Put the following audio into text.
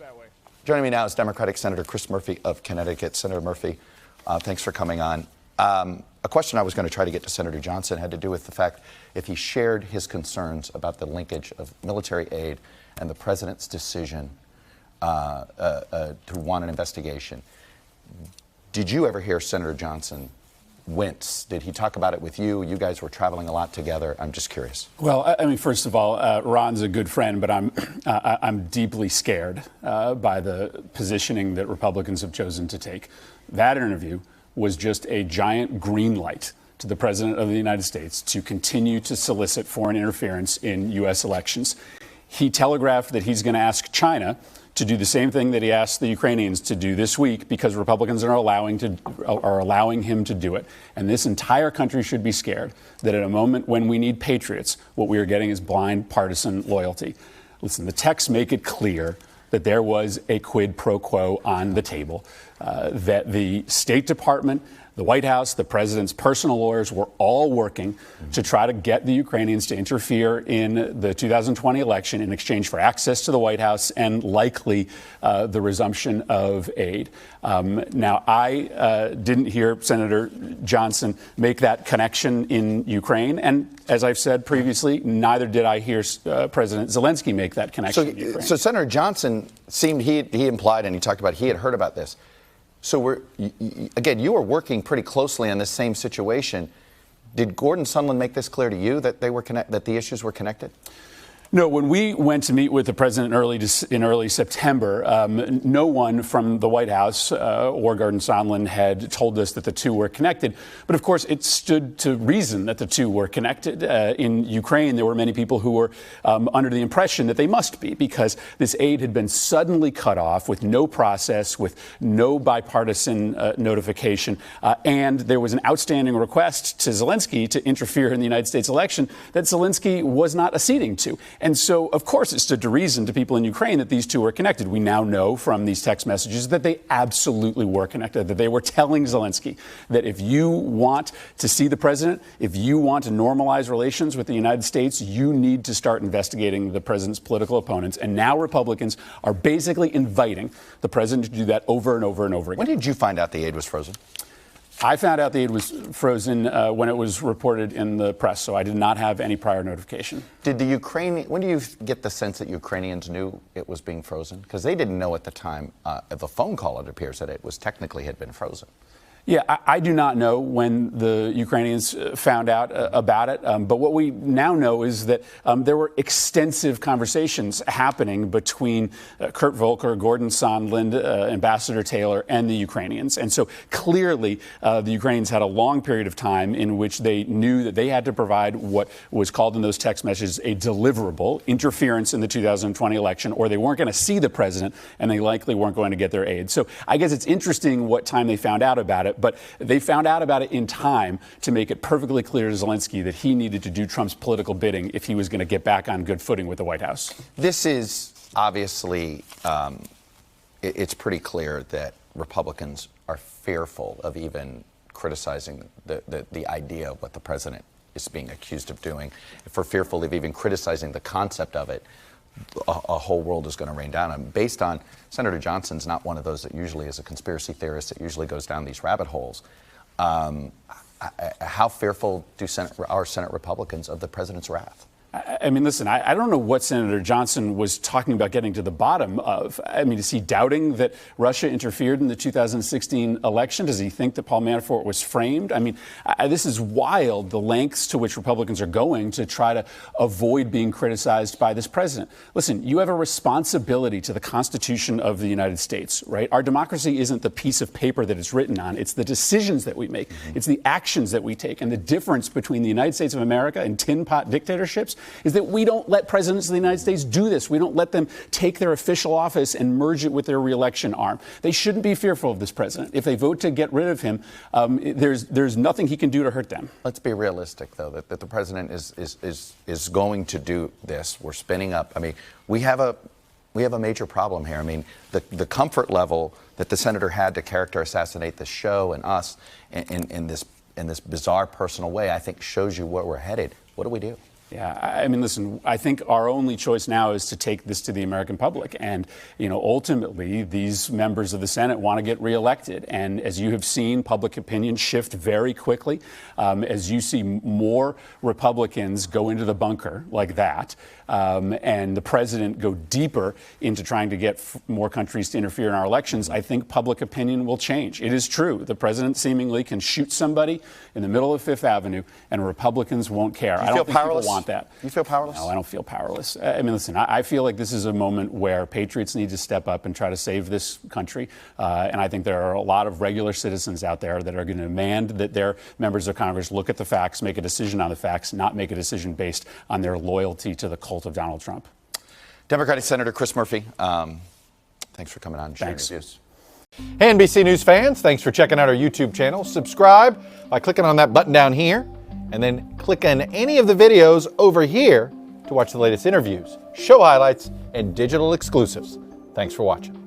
that way. Joining me now is Democratic Senator Chris Murphy of Connecticut. Senator Murphy, thanks for coming on. A question I was going to try to get to Senator Johnson had to do with the fact if he shared his concerns about the linkage of military aid and the president's decision to want an investigation. Did you ever hear Senator Johnson wince? Did he talk about it with you? You guys were traveling a lot together. I'm just curious. Well, I mean, first of all, Ron's a good friend, but I'm deeply scared by the positioning that Republicans have chosen to take. That interview was just a giant green light to the President of the United States to continue to solicit foreign interference in U.S. elections. He telegraphed that he's going to ask China to do the same thing that he asked the Ukrainians to do this week because Republicans are allowing him to do it. And this entire country should be scared that at a moment when we need patriots, what we are getting is blind partisan loyalty. Listen, the texts make it clear that there was a quid pro quo on the table, that the State Department, the White House, the president's personal lawyers were all working to try to get the Ukrainians to interfere in the 2020 election in exchange for access to the White House and likely the resumption of aid. Now, I didn't hear Senator Johnson make that connection in Ukraine. And as I've said previously, neither did I hear President Zelensky make that connection in Ukraine. So Senator Johnson seemed, he implied and he talked about he had heard about this. So again, you were working pretty closely on this same situation. Did Gordon Sondland make this clear to you that that the issues were connected? No, when we went to meet with the president in early September, no one from the White House or Gordon Sondland had told us that the two were connected. But of course, it stood to reason that the two were connected. In Ukraine, there were many people who were under the impression that they must be because this aid had been suddenly cut off with no process, with no bipartisan notification. And there was an outstanding request to Zelensky to interfere in the United States election that Zelensky was not acceding to. And so, of course, it stood to reason to people in Ukraine that these two were connected. We now know from these text messages that they absolutely were connected, that they were telling Zelensky that if you want to see the president, if you want to normalize relations with the United States, you need to start investigating the president's political opponents. And now Republicans are basically inviting the president to do that over and over and over again. When did you find out the aid was frozen? I found out the aid was frozen when it was reported in the press, so I did not have any prior notification. When do you get the sense that Ukrainians knew it was being frozen? Because they didn't know at the time, of the phone call, it appears that it was technically had been frozen. Yeah, I do not know when the Ukrainians found out about it, but what we now know is that there were extensive conversations happening between Kurt Volker, Gordon Sondland, Ambassador Taylor, and the Ukrainians. And so clearly the Ukrainians had a long period of time in which they knew that they had to provide what was called in those text messages a deliverable, interference in the 2020 election, or they weren't going to see the president and they likely weren't going to get their aid. So I guess it's interesting what time they found out about it. But they found out about it in time to make it perfectly clear to Zelensky that he needed to do Trump's political bidding if he was going to get back on good footing with the White House. This is obviously, it's pretty clear that Republicans are fearful of even criticizing the idea of what the president is being accused of doing. If we're fearful of even criticizing the concept of it, a whole world is going to rain down on. Based on Senator Johnson's not one of those that usually is a conspiracy theorist that usually goes down these rabbit holes. How fearful are Senate Republicans of the president's wrath? I mean, listen, I don't know what Senator Johnson was talking about getting to the bottom of. I mean, is he doubting that Russia interfered in the 2016 election? Does he think that Paul Manafort was framed? I mean, this is wild, the lengths to which Republicans are going to try to avoid being criticized by this president. Listen, you have a responsibility to the Constitution of the United States, right? Our democracy isn't the piece of paper that it's written on. It's the decisions that we make. It's the actions that we take. And the difference between the United States of America and tin pot dictatorships is that we don't let presidents of the United States do this. We don't let them take their official office and merge it with their reelection arm. They shouldn't be fearful of this president. If they vote to get rid of him, there's nothing he can do to hurt them. Let's be realistic, though, that the president is going to do this. We're spinning up. I mean, we have a major problem here. I mean, the comfort level that the senator had to character assassinate the show and us in this bizarre personal way, I think shows you where we're headed. What do we do? Yeah, I mean, listen, I think our only choice now is to take this to the American public. And, ultimately, these members of the Senate want to get reelected. And as you have seen, public opinion shift very quickly. As you see more Republicans go into the bunker like that, and the president go deeper into trying to get more countries to interfere in our elections, I think public opinion will change. It is true. The president seemingly can shoot somebody in the middle of Fifth Avenue, and Republicans won't care. I don't think people want that. You feel powerless? No, I don't feel powerless. I mean, listen, I feel like this is a moment where patriots need to step up and try to save this country. And I think there are a lot of regular citizens out there that are going to demand that their members of Congress look at the facts, make a decision on the facts, not make a decision based on their loyalty to the cult of Donald Trump. Democratic Senator Chris Murphy, thanks for coming on and sharing your views. Hey, NBC News fans, thanks for checking out our YouTube channel. Subscribe by clicking on that button down here, and then click on any of the videos over here to watch the latest interviews, show highlights, and digital exclusives. Thanks for watching.